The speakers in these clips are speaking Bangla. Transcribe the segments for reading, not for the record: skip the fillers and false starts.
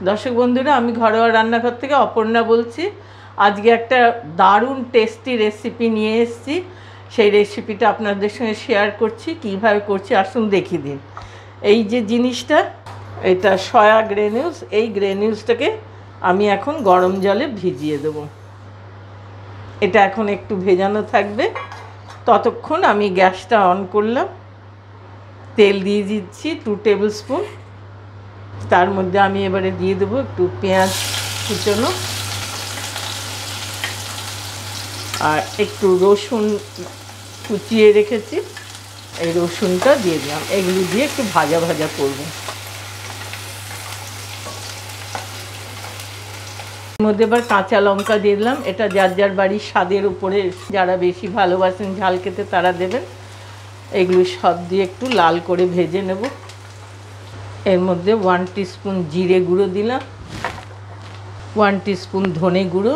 দর্শক বন্ধুরা, আমি ঘরোয়া রান্নাঘর থেকে অপর্ণা বলছি। আজকে একটা দারুণ টেস্টি রেসিপি নিয়ে এসেছি। সেই রেসিপিটা আপনাদের সঙ্গে শেয়ার করছি। কীভাবে করছি আসুন দেখিয়ে দিন। এই যে জিনিসটা, এটা সয়া গ্রেনিউলস। এই গ্রেনিউলসটাকে আমি এখন গরম জলে ভিজিয়ে দেবো। এটা এখন একটু ভেজানো থাকবে। ততক্ষণ আমি গ্যাসটা অন করলাম, তেল দিয়ে দিচ্ছি 2 টেবিল স্পুন। তার মধ্যে আমি এবারে দিয়ে দেবো একটু পেঁয়াজ কুচনো আর একটু রসুন কুচিয়ে রেখেছি, এই রসুনটা দিয়ে দিলাম। এগুলো দিয়ে একটু ভাজা ভাজা করব। এর মধ্যে এবার কাঁচা লঙ্কা দিয়ে দিলাম। এটা যার যার বাড়ির স্বাদের উপরে, যারা বেশি ভালোবাসেন ঝাল খেতে তারা দেবেন। এগুলো সব দিয়ে একটু লাল করে ভেজে নেব। এর মধ্যে 1 টিস্পুন জিরে গুঁড়ো দিলাম, 1 টিস্পুন ধনে গুঁড়ো,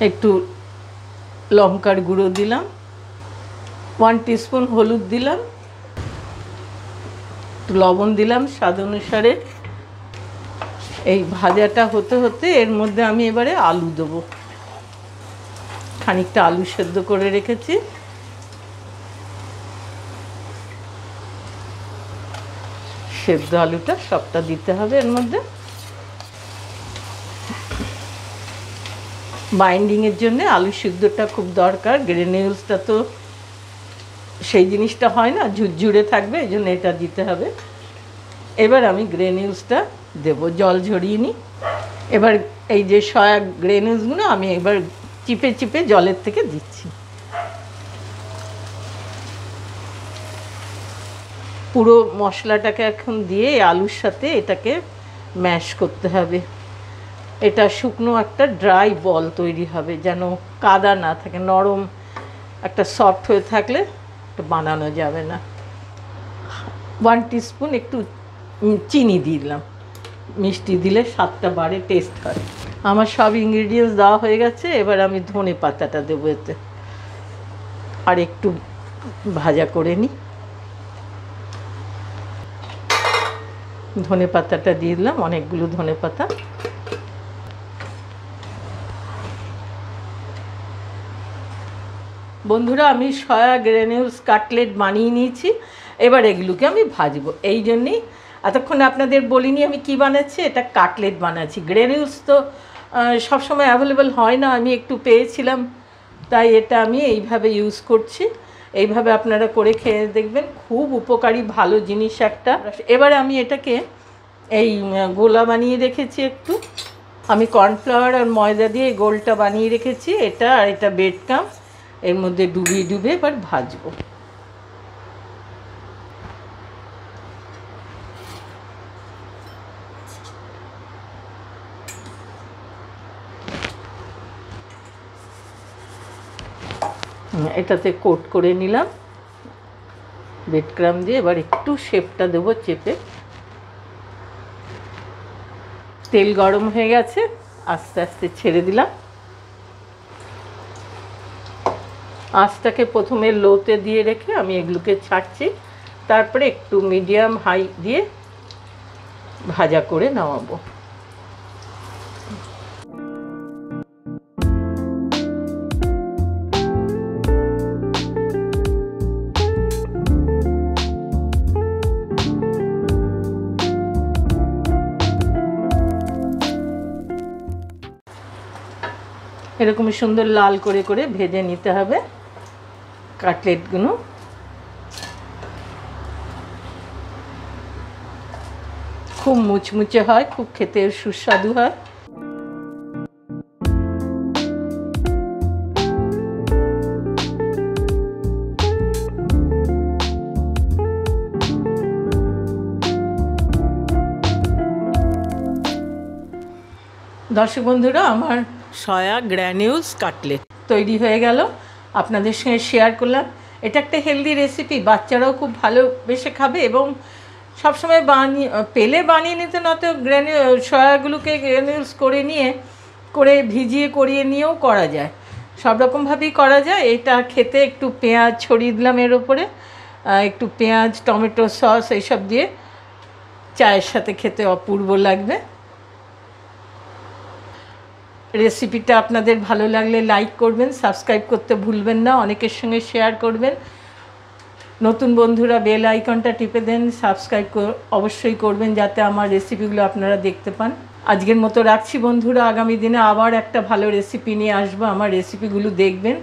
একটু লঙ্কার গুঁড়ো দিলাম, 1 টিস্পুন হলুদ দিলাম, একটু লবণ দিলাম স্বাদ অনুসারে। এই ভাজাটা হতে হতে এর মধ্যে আমি এবারে আলু দেবো। খানিকটা আলু সেদ্ধ করে রেখেছি, সেদ্ধ আলুটা সবটা দিতে হবে এর মধ্যে। বাইন্ডিংয়ের জন্য আলু সিদ্ধটা খুব দরকার। গ্রেনিউলসটা তো সেই জিনিসটা হয় না, ঝুরঝুরে থাকবে, এই জন্য এটা দিতে হবে। এবার আমি গ্রেনিউলসটা দেবো, জল ঝরিয়ে নিই। এবার এই যে সয়া গ্রেনিউলসগুলো আমি এবার চিপে চিপে জলের থেকে দিচ্ছি। পুরো মশলাটাকে এখন দিয়ে আলুর সাথে এটাকে ম্যাশ করতে হবে। এটা শুকনো একটা ড্রাই বল তৈরি হবে, যেন কাদা না থাকে। নরম একটা সফট হয়ে থাকলে এটা বানানো যাবে না। 1 টিস্পুন একটু চিনি দিলাম, মিষ্টি দিলে স্বাদটা বাড়ে, টেস্ট হয়। আমার সব ইনগ্রিডিয়েন্টস দেওয়া হয়ে গেছে। এবার আমি ধনে পাতাটা দেবো এতে, আর একটু ভাজা করে নিই। ধনে পাতাটা দিয়ে দিলাম, অনেকগুলো ধনে পাতা। বন্ধুরা, আমি সয়া গ্রেনিউলস কাটলেট বানিয়ে নিয়েছি। এবার এগুলোকে আমি ভাজবো। এই জন্যেই এতক্ষণ আপনাদের বলিনি আমি কি বানাচ্ছি। এটা কাটলেট বানাচ্ছি। গ্রেনিউলস তো সবসময় অ্যাভেলেবেল হয় না, আমি একটু পেয়েছিলাম, তাই এটা আমি এইভাবে ইউজ করছি। এইভাবে আপনারা করে খেয়ে দেখবেন, খুব উপকারী ভালো জিনিস একটা। এবারে আমি এটাকে এই গোলা বানিয়ে রেখেছি একটু। আমি কর্নফ্লাওয়ার আর ময়দা দিয়ে এই গোলটা বানিয়ে রেখেছি। এটা আর এটা ব্রেড ক্রাম্ব, এর মধ্যে ডুবিয়ে ডুবিয়ে এবার ভাজবো। এটাতে কোট করে নিলাম ব্রেড ক্রাম্ব দিয়ে। এবার একটু শেপটা দেবো চেপে। তেল গরম হয়ে গেছে, আস্তে আস্তে ছেড়ে দিলাম। আঁচটাকে প্রথমে লোতে দিয়ে রেখে আমি এগুলোকে ছাড়ছি, তারপরে একটু মিডিয়াম হাই দিয়ে ভাজা করে নামাবো। এরকম সুন্দর লাল করে করে ভেজে নিতে হবে কাটলেটগুলো। খুব মুচমুচে হয়, খুব খেতে সুস্বাদু হয়। দর্শক বন্ধুরা, আমার সয়া গ্র্যানিউলস কাটলেট তৈরি হয়ে গেল, আপনাদের সঙ্গে শেয়ার করলাম। এটা একটা হেলদি রেসিপি, বাচ্চারাও খুব ভালোবেসে খাবে এবং সবসময় পেলে বানিয়ে নিতে, নয়তো সয়াগুলোকে গ্র্যানিউলস করে ভিজিয়ে করিয়ে নিয়েও করা যায়। সব রকমভাবেই করা যায়। এটা খেতে একটু পেঁয়াজ ছড়িয়ে দিলাম এর ওপরে, একটু পেঁয়াজ টমেটো সস এইসব দিয়ে চায়ের সাথে খেতে অপূর্ব লাগবে। রেসিপিটা আপনাদের ভালো লাগলে লাইক করবেন, সাবস্ক্রাইব করতে ভুলবেন না, অনেকের সঙ্গে শেয়ার করবেন। নতুন বন্ধুরা বেল আইকনটা টিপে দেন, সাবস্ক্রাইব অবশ্যই করবেন যাতে আমার রেসিপিগুলো আপনারা দেখতে পান। আজকের মতো রাখছি বন্ধুরা, আগামী দিনে আবার একটা ভালো রেসিপি নিয়ে আসবো, আমার রেসিপিগুলো দেখবেন।